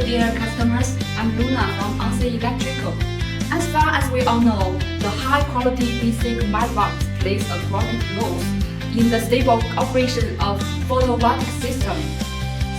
dear customers, I'm Luna from ONCCY Electrical. As far as we all know, the high-quality DC combined box plays a critical role in the stable operation of photovoltaic system.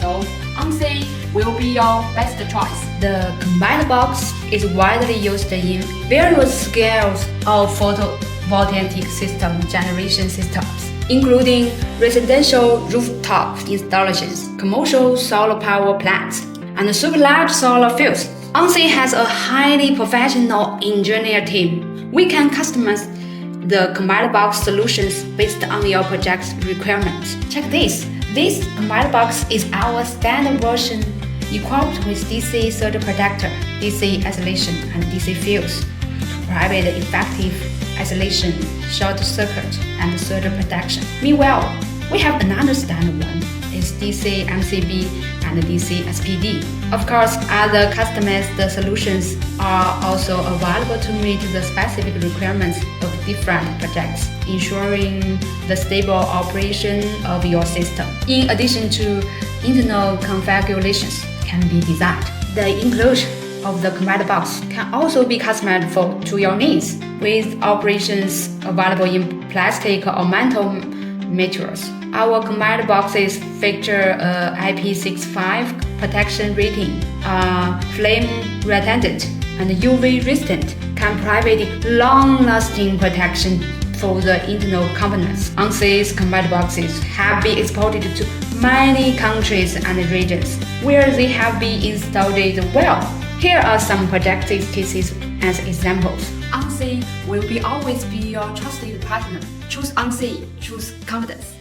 So, ONCCY will be your best choice. The combined box is widely used in various scales of photovoltaic system generation systems, including residential rooftop installations, commercial solar power plants, and super large solar fields. ONCCY has a highly professional engineer team. We can customize the combined box solutions based on your project's requirements. Check this. This combined box is our standard version equipped with DC surge protector, DC isolation, and DC fuse to provide effective isolation, short circuit, and surge protection. Meanwhile, we have another standard one. It's DC MCB and DC SPD. Of course, other customized solutions are also available to meet the specific requirements of different projects, ensuring the stable operation of your system. In addition to internal configurations can be designed. The inclusion of the combined box can also be customized to your needs, with operations available in plastic or metal materials. Our combined boxes feature a IP65 protection rating, are flame retardant and UV resistant, can provide long-lasting protection for the internal components. ONCCY's combined boxes have been exported to many countries and regions where they have been installed well. Here are some projected cases as examples. ONCCY will always be your trusted partner. Choose ONCCY, choose confidence.